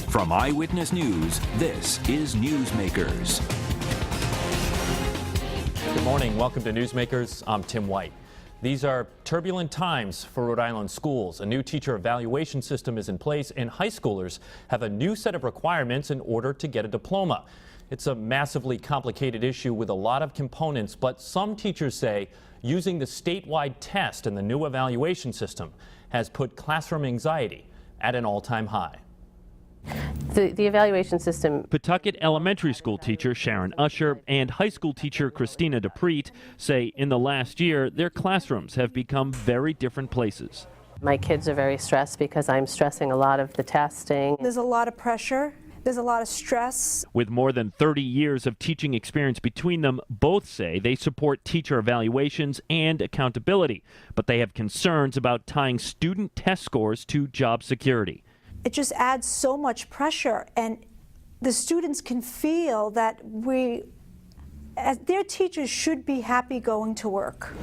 From Eyewitness News, this is Newsmakers. Good morning. Welcome to Newsmakers. I'm Tim White. These are turbulent times for Rhode Island schools. A new teacher evaluation system is in place, and high schoolers have a new set of requirements in order to get a diploma. It's a massively complicated issue with a lot of components, but some teachers say using the statewide test and the new evaluation system has put classroom anxiety at an all-time high. The evaluation system. Pawtucket elementary school teacher Sharon Usher and high school teacher Christina DePreet say in the last year their classrooms have become very different places. My kids are very stressed because I'm stressing a lot of the testing. There's a lot of pressure. There's a lot of stress. With more than 30 years of teaching experience between them, both say they support teacher evaluations and accountability, but they have concerns about tying student test scores to job security. It just adds so much pressure, and the students can feel that as their teachers, should be happy going to work.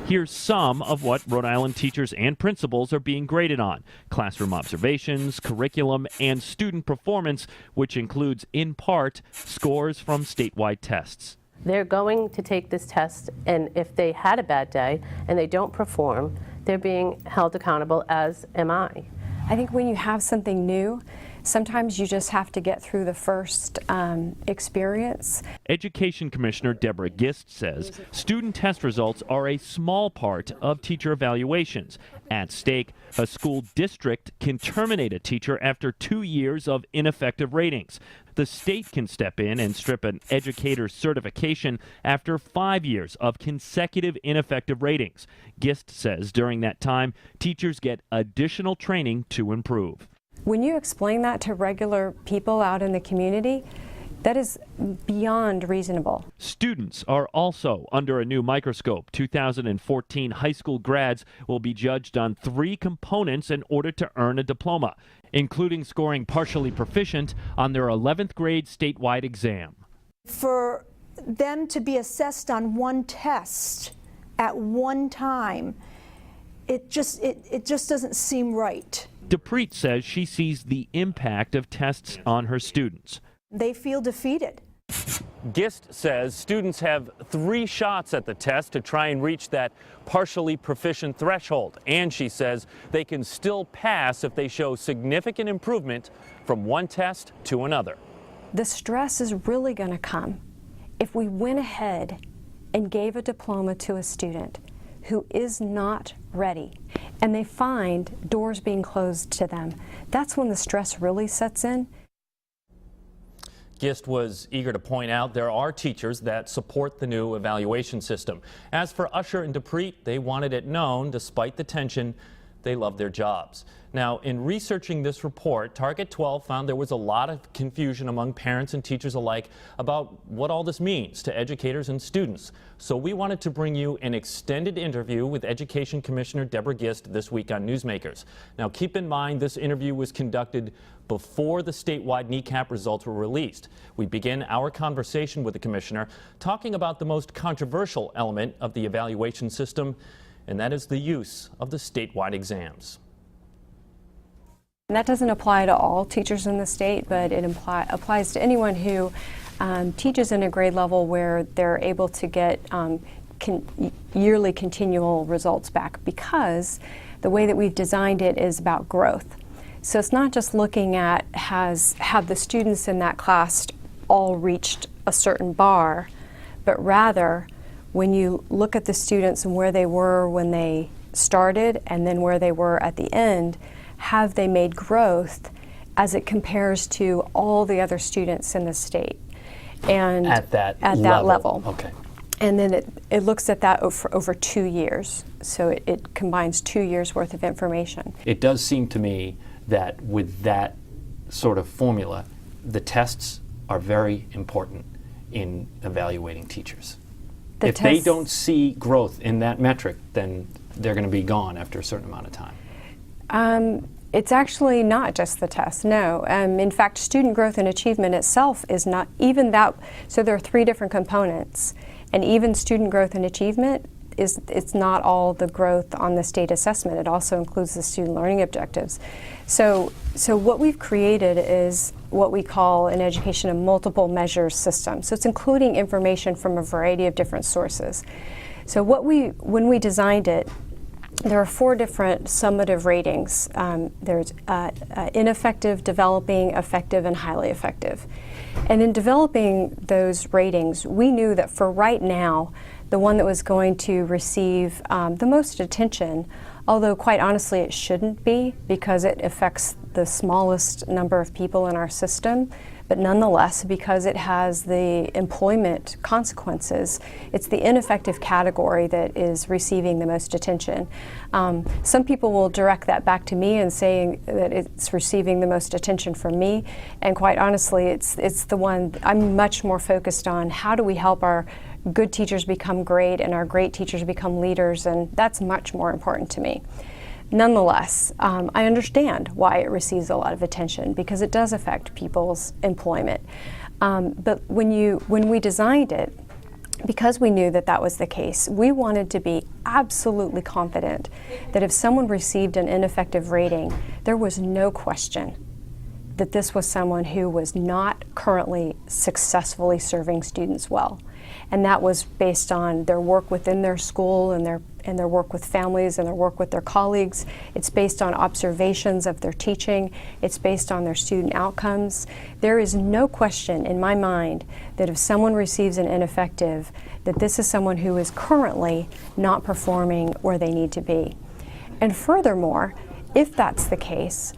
Here's some of what Rhode Island teachers and principals are being graded on: classroom observations, curriculum, and student performance, which includes, in part, scores from statewide tests. They're going to take this test, and if they had a bad day and they don't perform, they're being held accountable, as am I. I think when you have something new, sometimes you just have to get through the first experience. Education Commissioner Deborah Gist says student test results are a small part of teacher evaluations. At stake, a school district can terminate a teacher after 2 years of ineffective ratings. The state can step in and strip an educator's certification after 5 years of consecutive ineffective ratings. Gist says during that time, teachers get additional training to improve. When you explain that to regular people out in the community, that is beyond reasonable. Students are also under a new microscope. 2014 high school grads will be judged on 3 components in order to earn a diploma, including scoring partially proficient on their 11th grade statewide exam. For them to be assessed on one test at one time, it just doesn't seem right. DePreet says she sees the impact of tests on her students. They feel defeated. Gist says students have 3 shots at the test to try and reach that partially proficient threshold, and she says they can still pass if they show significant improvement from one test to another. The stress is really going to come if we went ahead and gave a diploma to a student who is not ready, and they find doors being closed to them. That's when the stress really sets in. Gist was eager to point out there are teachers that support the new evaluation system. As for Usher and DePreet, they wanted it known, despite the tension, they love their jobs. Now, in researching this report, Target 12 found there was a lot of confusion among parents and teachers alike about what all this means to educators and students. So we wanted to bring you an extended interview with Education Commissioner Deborah Gist this week on Newsmakers. Now, keep in mind this interview was conducted before the statewide NECAP results were released. We begin our conversation with the commissioner talking about the most controversial element of the evaluation system, and that is the use of the statewide exams. And that doesn't apply to all teachers in the state, but it applies to anyone who teaches in a grade level where they're able to get yearly continual results back, because the way that we've designed it is about growth. So it's not just looking at have the students in that class all reached a certain bar, but rather when you look at the students and where they were when they started and then where they were at the end, have they made growth as it compares to all the other students in the state? And at that level. Okay. And then it looks at that over 2 years. So it combines 2 years worth of information. It does seem to me that with that sort of formula, the tests are very important in evaluating teachers. If they don't see growth in that metric, then they're going to be gone after a certain amount of time. It's actually not just the test, no. In fact, student growth and achievement itself is not even that. So there are 3 different components, and even student growth and achievement it's not all the growth on the state assessment. It also includes the student learning objectives. So what we've created is what we call in education a multiple measures system. So it's including information from a variety of different sources. So when we designed it, there are 4 different summative ratings. There's ineffective, developing, effective, and highly effective. And in developing those ratings, we knew that for right now, the one that was going to receive the most attention, although quite honestly it shouldn't be because it affects the smallest number of people in our system, but nonetheless, because it has the employment consequences, it's the ineffective category that is receiving the most attention. Some people will direct that back to me and saying that it's receiving the most attention from me, and quite honestly, it's the one I'm much more focused on. How do we help our good teachers become great and our great teachers become leaders, and that's much more important to me. Nonetheless, I understand why it receives a lot of attention because it does affect people's employment. But when we designed it, because we knew that that was the case, we wanted to be absolutely confident that if someone received an ineffective rating, there was no question that this was someone who was not currently successfully serving students well. And that was based on their work within their school and their work with families and their work with their colleagues. It's based on observations of their teaching. It's based on their student outcomes. There is no question in my mind that if someone receives an ineffective, that this is someone who is currently not performing where they need to be. And furthermore, if that's the case,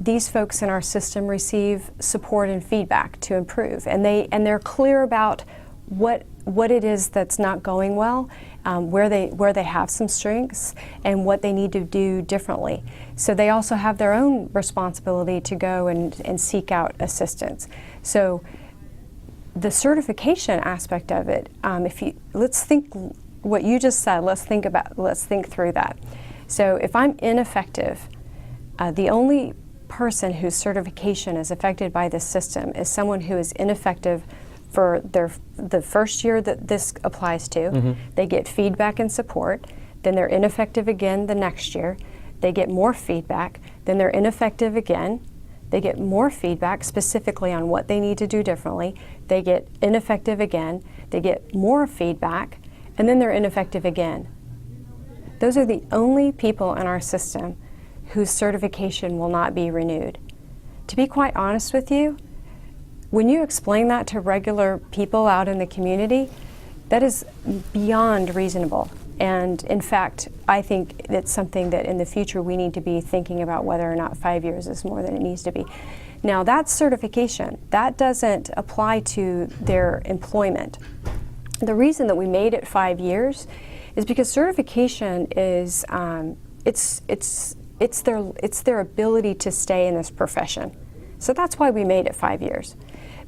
these folks in our system receive support and feedback to improve, and they're clear about what it is that's not going well, where they have some strengths, and what they need to do differently. So they also have their own responsibility to go and seek out assistance. So the certification aspect of it, let's think what you just said. Let's think through that. So if I'm ineffective, the only person whose certification is affected by this system is someone who is ineffective for the first year that this applies to. Mm-hmm. They get feedback and support, then they're ineffective again the next year. They get more feedback, then they're ineffective again. They get more feedback specifically on what they need to do differently. They get ineffective again. They get more feedback, and then they're ineffective again. Those are the only people in our system whose certification will not be renewed. To be quite honest with you, when you explain that to regular people out in the community, that is beyond reasonable. And in fact, I think it's something that in the future we need to be thinking about whether or not 5 years is more than it needs to be. Now that certification, that doesn't apply to their employment. The reason that we made it 5 years is because certification is, it's their ability to stay in this profession. So that's why we made it 5 years.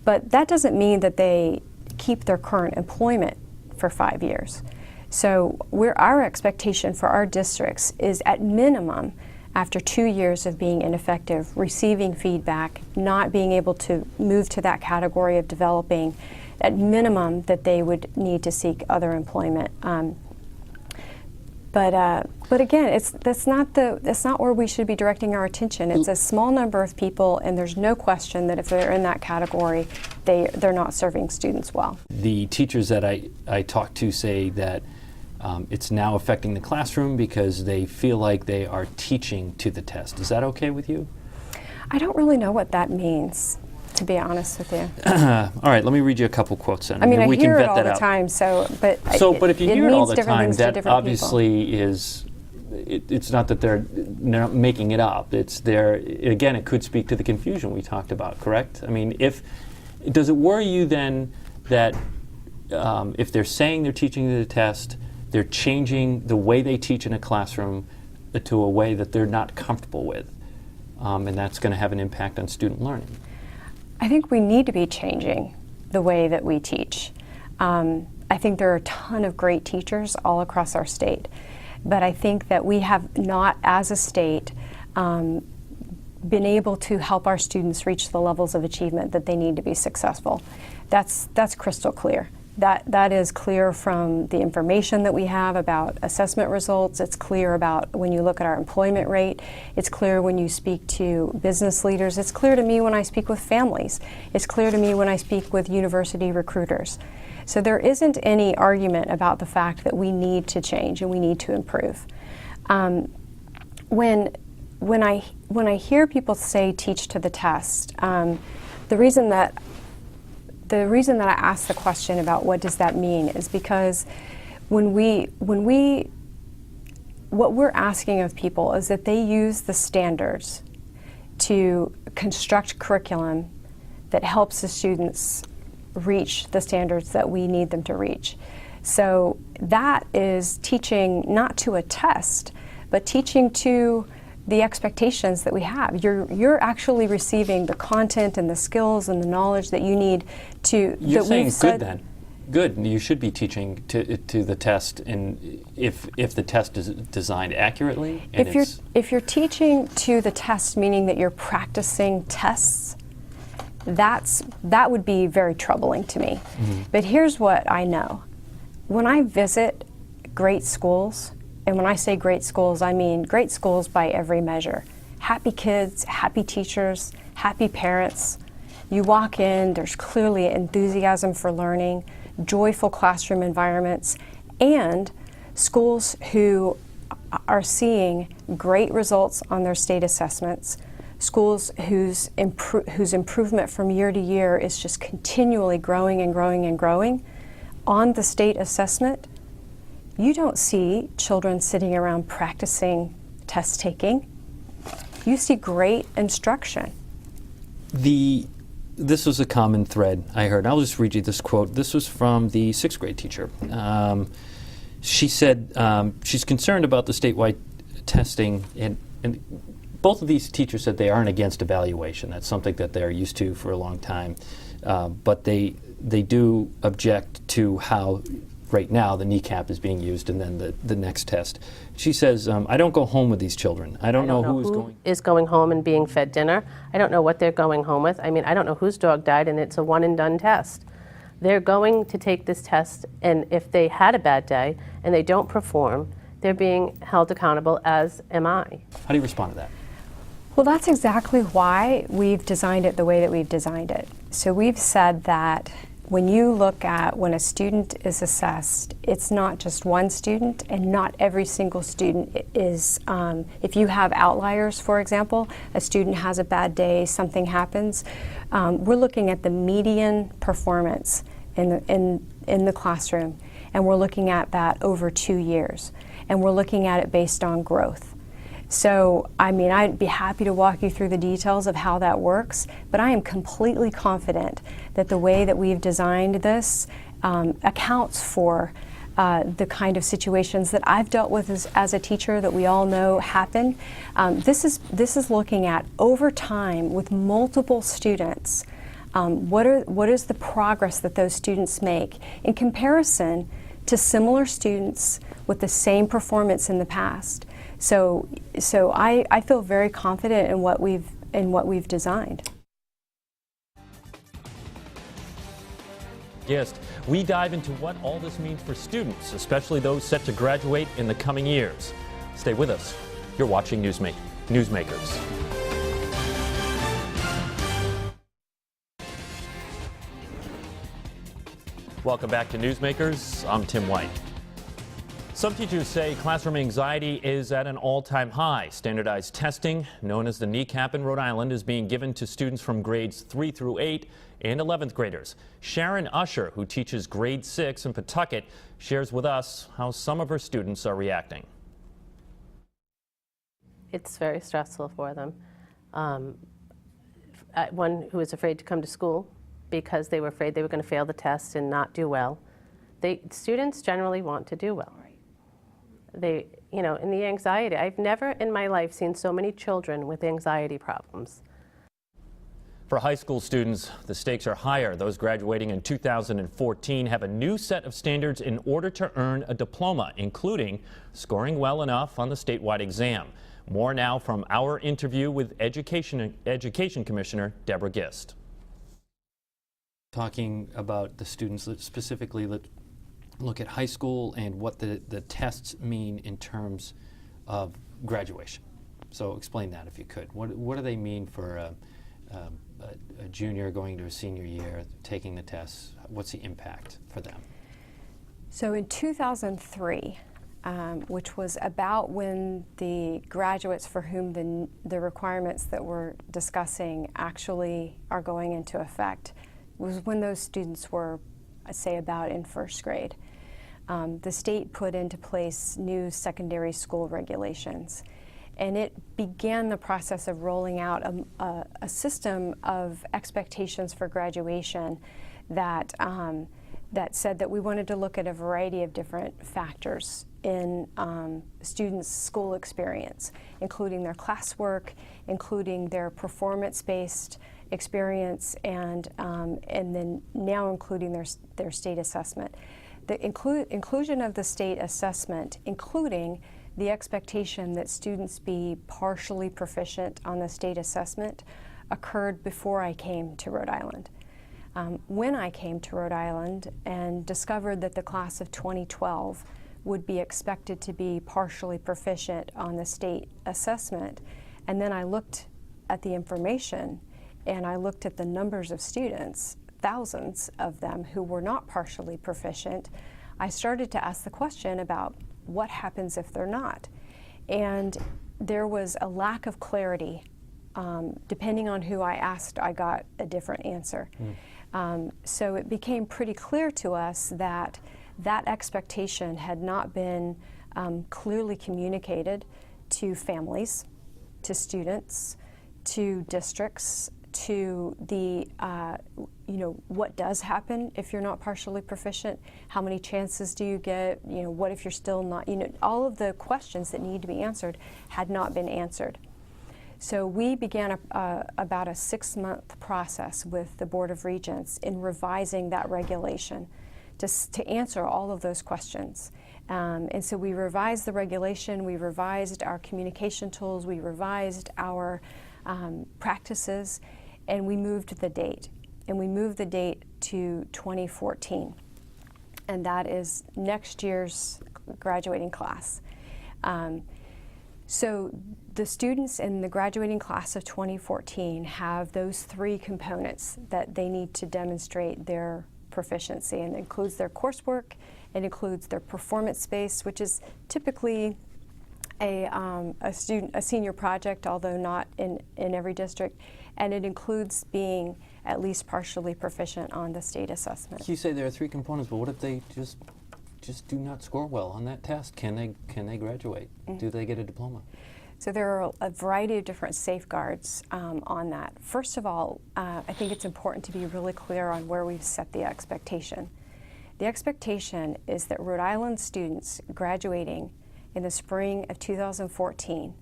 But that doesn't mean that they keep their current employment for 5 years. So our expectation for our districts is at minimum, after 2 years of being ineffective, receiving feedback, not being able to move to that category of developing, at minimum that they would need to seek other employment. But again, that's not where we should be directing our attention. It's a small number of people, and there's no question that if they're in that category, they're not serving students well. The teachers that I talk to say that it's now affecting the classroom because they feel like they are teaching to the test. Is that okay with you? I don't really know what that means, to be honest with you. All right, let me read you a couple quotes then. I mean, we I hear can it vet all that the out. time, but if you hear it all the time, that obviously people. is, it's not that they're not making it up. It's again, it could speak to the confusion we talked about, correct? I mean, does it worry you then that if they're saying they're teaching to the test, they're changing the way they teach in a classroom to a way that they're not comfortable with, and that's going to have an impact on student learning? I think we need to be changing the way that we teach. I think there are a ton of great teachers all across our state, but I think that we have not, as a state, been able to help our students reach the levels of achievement that they need to be successful. That's crystal clear. That is clear from the information that we have about assessment results. It's clear about when you look at our employment rate. It's clear when you speak to business leaders. It's clear to me when I speak with families. It's clear to me when I speak with university recruiters. So there isn't any argument about the fact that we need to change and we need to improve. When I hear people say teach to the test, the reason that I ask the question about what does that mean is because what we're asking of people is that they use the standards to construct curriculum that helps the students reach the standards that we need them to reach. So that is teaching not to a test, but teaching to the expectations that we have. You're actually receiving the content and the skills and the knowledge that you need to. You're saying good then. Good. You should be teaching to the test, and if the test is designed accurately. And if you're teaching to the test, meaning that you're practicing tests, that would be very troubling to me. Mm-hmm. But here's what I know: when I visit great schools. And when I say great schools, I mean great schools by every measure. Happy kids, happy teachers, happy parents. You walk in, there's clearly enthusiasm for learning, joyful classroom environments, and schools who are seeing great results on their state assessments, schools whose improvement from year to year is just continually growing and growing and growing on the state assessment. You don't see children sitting around practicing test taking. You see great instruction. This was a common thread I heard. I'll just read you this quote. This was from the 6th grade teacher. She said she's concerned about the statewide testing, and both of these teachers said they aren't against evaluation. That's something that they're used to for a long time. But they do object to how right now the kneecap is being used and then the next test. She says, I don't go home with these children. I don't know who is going home and being fed dinner. I don't know what they're going home with. I mean, I don't know whose dog died, and it's a one and done test. They're going to take this test, and if they had a bad day and they don't perform, they're being held accountable, as am I. How do you respond to that? Well, that's exactly why we've designed it the way that we've designed it. So we've said that when you look at when a student is assessed, it's not just one student, and not every single student is, if you have outliers, for example, a student has a bad day, something happens, we're looking at the median performance in the classroom, and we're looking at that over 2 years, and we're looking at it based on growth. So, I mean, I'd be happy to walk you through the details of how that works, but I am completely confident that the way that we've designed this accounts for the kind of situations that I've dealt with as a teacher that we all know happen. This is looking at over time with multiple students. What is the progress that those students make in comparison to similar students with the same performance in the past? So I feel very confident in what we've designed. Yes, we dive into what all this means for students, especially those set to graduate in the coming years. Stay with us. You're watching Newsmakers. Welcome back to Newsmakers. I'm Tim White. Some teachers say classroom anxiety is at an all-time high. Standardized testing, known as the kneecap in Rhode Island, is being given to students from grades 3 through 8 and 11th graders. Sharon Usher, who teaches grade 6 in Pawtucket, shares with us how some of her students are reacting. It's very stressful for them. One who was afraid to come to school because they were afraid they were going to fail the test and not do well. Students generally want to do well. In the anxiety, I've never in my life seen so many children with anxiety problems. For high school students, the stakes are higher. Those graduating in 2014 have a new set of standards in order to earn a diploma, including scoring well enough on the statewide exam. More now from our interview with Education Commissioner Deborah Gist. talking about the students that specifically look at high school and what the tests mean in terms of graduation. So explain that if you could. What do they mean for a junior going to a senior year, taking the tests? What's the impact for them? So in 2003, which was about when the graduates for whom the requirements that we're discussing actually are going into effect, was when those students were, I'd say, about in first grade. The state put into place new secondary school regulations, and it began the process of rolling out a system of expectations for graduation that said that we wanted to look at a variety of different factors in students' school experience, including their classwork, including their performance-based experience, and then now including their state assessment. The inclusion of the state assessment, including the expectation that students be partially proficient on the state assessment, occurred before I came to Rhode Island. When I came to Rhode Island and discovered that the class of 2012 would be expected to be partially proficient on the state assessment, and then I looked at the information and I looked at the numbers of students, thousands of them who were not partially proficient, I started to ask the question about what happens if they're not. And there was a lack of clarity. Depending on who I asked, I got a different answer. So it became pretty clear to us that that expectation had not been clearly communicated to families, to students, to districts, to the, what does happen if you're not partially proficient? How many chances do you get? What if you're still not? All of the questions that need to be answered had not been answered. So we began about a 6-month process with the Board of Regents in revising that regulation to answer all of those questions. And so we revised the regulation, we revised our communication tools, we revised our practices, and we moved the date. And we moved the date to 2014. And that is next year's graduating class. So the students in the graduating class of 2014 have those 3 components that they need to demonstrate their proficiency, and it includes their coursework, it includes their performance space, which is typically a senior project, although not in every district, and it includes being at least partially proficient on the state assessment. You say there are 3 components, but what if they just do not score well on that test? Can they graduate? Do they get a diploma? So there are a variety of different safeguards on that. First of all, I think it's important to be really clear on where we've set the expectation. The expectation is that Rhode Island students graduating in the spring of 2014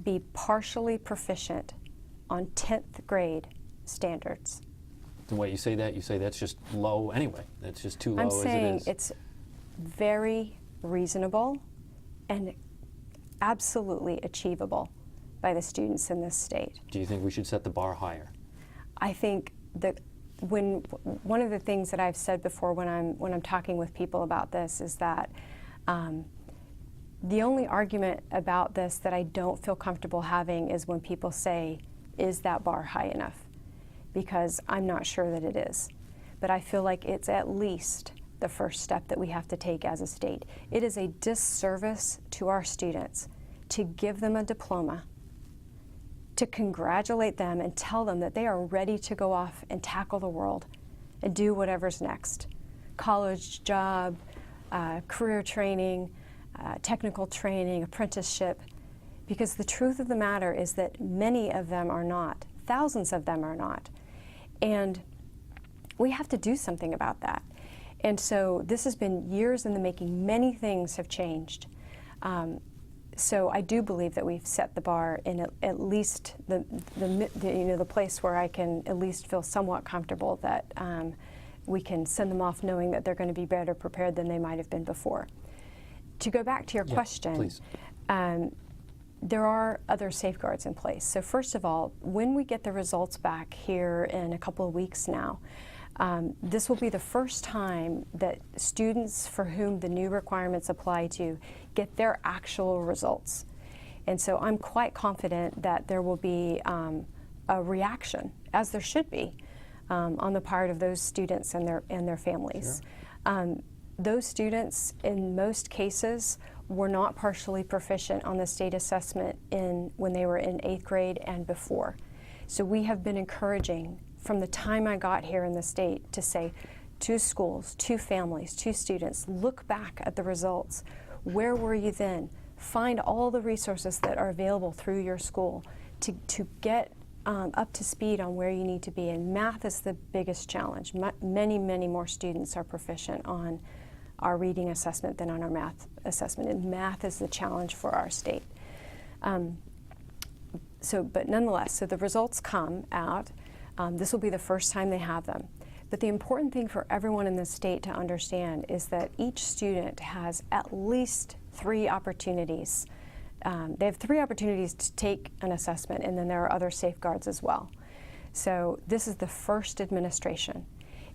be partially proficient on 10th grade standards. The way you say that's just low anyway. That's just too low I'm as it is. saying it's very reasonable and absolutely achievable by the students in this state. Do you think we should set the bar higher? I think that one of the things that I've said before when I'm talking with people about this is that the only argument about this that I don't feel comfortable having is when people say, is that bar high enough? Because I'm not sure that it is. But I feel like it's at least the first step that we have to take as a state. It is a disservice to our students to give them a diploma, to congratulate them and tell them that they are ready to go off and tackle the world and do whatever's next. College, job, career training, technical training, apprenticeship. Because the truth of the matter is that many of them are not. Thousands of them are not. And we have to do something about that. And so this has been years in the making. Many things have changed. So I do believe that we've set the bar in at least the place where I can at least feel somewhat comfortable that we can send them off knowing that they're going to be better prepared than they might have been before. To go back to your question, please. There are other safeguards in place. So first of all, when we get the results back here in a couple of weeks now, This will be the first time that students for whom the new requirements apply to get their actual results. And so I'm quite confident that there will be a reaction, as there should be, on the part of those students and their families. Sure. Those students, in most cases, were not partially proficient on the state assessment when they were in 8th grade and before. So we have been encouraging from the time I got here in the state to say to schools, to families, to students, look back at the results. Where were you then? Find all the resources that are available through your school to get up to speed on where you need to be. And math is the biggest challenge. Many, many more students are proficient on our reading assessment than on our math assessment. And math is the challenge for our state. But nonetheless, so the results come out. This will be the first time they have them. But the important thing for everyone in the state to understand is that each student has at least 3 opportunities. They have 3 opportunities to take an assessment, and then there are other safeguards as well. So this is the first administration.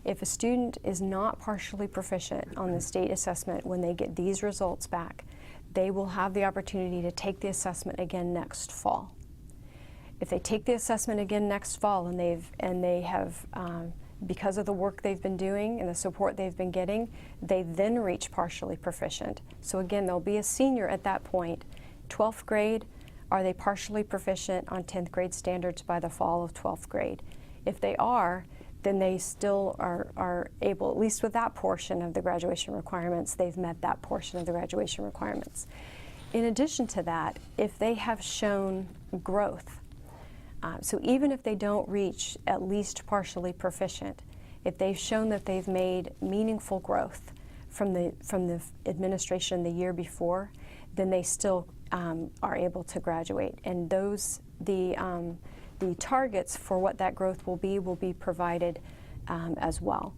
If a student is not partially proficient on the state assessment when they get these results back, they will have the opportunity to take the assessment again next fall. If they take the assessment again next fall and they have, because of the work they've been doing and the support they've been getting, they then reach partially proficient. So again, they'll be a senior at that point. 12th grade, are they partially proficient on 10th grade standards by the fall of 12th grade? If they are, then they still are able, at least with that portion of the graduation requirements, they've met that portion of the graduation requirements. In addition to that, if they have shown growth, so even if they don't reach at least partially proficient, if they've shown that they've made meaningful growth from the administration the year before, then they still are able to graduate. And the targets for what that growth will be provided as well.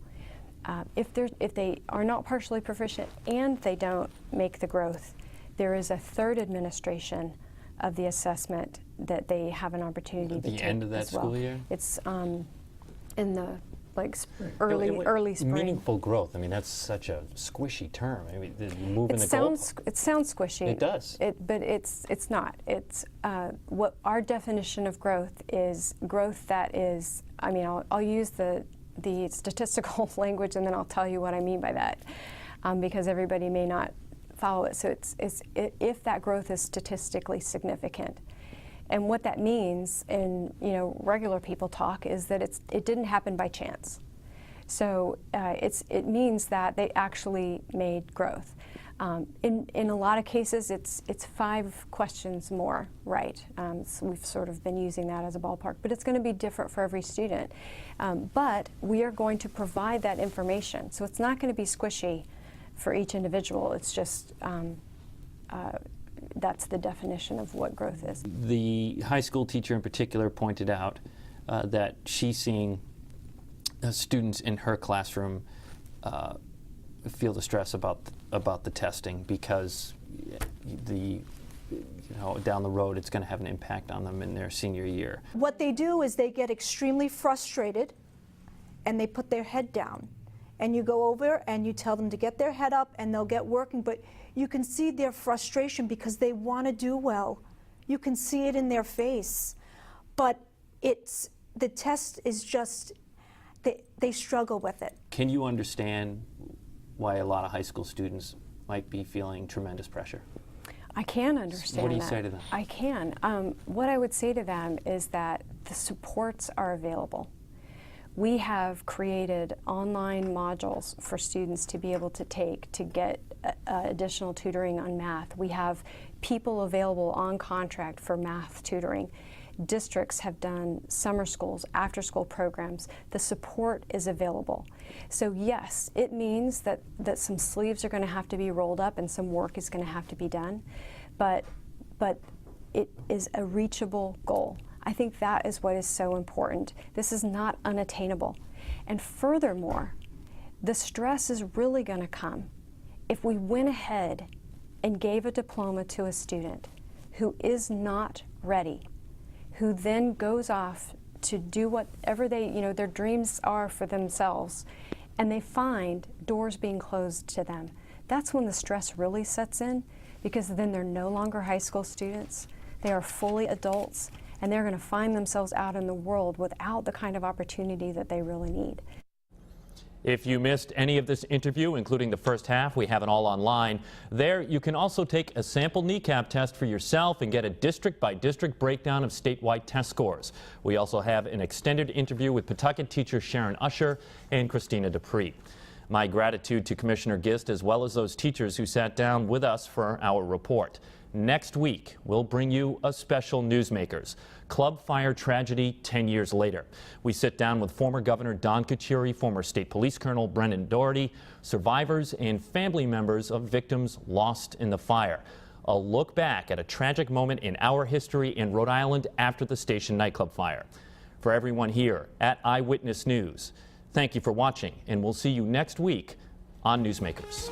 If they are not partially proficient and they don't make the growth, there is a third administration of the assessment that they have an opportunity to take. At the end of that as well. School year? It's in the early spring. Meaningful growth. I mean, that's such a squishy term. I mean, moving the goalpost. It sounds squishy. It does. But it's not. It's what our definition of growth is. Growth that is. I mean, I'll use the statistical language, and then I'll tell you what I mean by that, because everybody may not follow it. So it's if that growth is statistically significant. And what that means in regular people talk is that it didn't happen by chance. So it means that they actually made growth. In a lot of cases, it's 5 questions more, right? So we've sort of been using that as a ballpark, but it's going to be different for every student. But we are going to provide that information, so it's not going to be squishy for each individual. It's just that's the definition of what growth is. The high school teacher in particular pointed out that she's seeing students in her classroom feel the stress about the testing because down the road it's going to have an impact on them in their senior year. What they do is they get extremely frustrated and they put their head down. And you go over and you tell them to get their head up and they'll get working, but you can see their frustration because they want to do well. You can see it in their face. But the test is just, they struggle with it. Can you understand why a lot of high school students might be feeling tremendous pressure? I can understand that. What do you say to them? I can. What I would say to them is that the supports are available. We have created online modules for students to be able to take to get additional tutoring on math. We have people available on contract for math tutoring. Districts have done summer schools, after-school programs. The support is available. So yes, it means that some sleeves are going to have to be rolled up and some work is going to have to be done, but it is a reachable goal. I think that is what is so important. This is not unattainable. And furthermore, the stress is really going to come if we went ahead and gave a diploma to a student who is not ready, who then goes off to do whatever their dreams are for themselves, and they find doors being closed to them. That's when the stress really sets in, because then they're no longer high school students. They are fully adults, and they're going to find themselves out in the world without the kind of opportunity that they really need. If you missed any of this interview, including the first half, we have it all online. There, you can also take a sample kneecap test for yourself and get a district-by-district breakdown of statewide test scores. We also have an extended interview with Pawtucket teacher Sharon Usher and Christina Dupree. My gratitude to Commissioner Gist, as well as those teachers who sat down with us for our report. Next week, we'll bring you a special Newsmakers, Club Fire Tragedy 10 years later. We sit down with former Governor Don Kucheri, former State Police Colonel Brendan Doherty, survivors and family members of victims lost in the fire. A look back at a tragic moment in our history in Rhode Island after the Station nightclub fire. For everyone here at Eyewitness News, thank you for watching, and we'll see you next week on Newsmakers.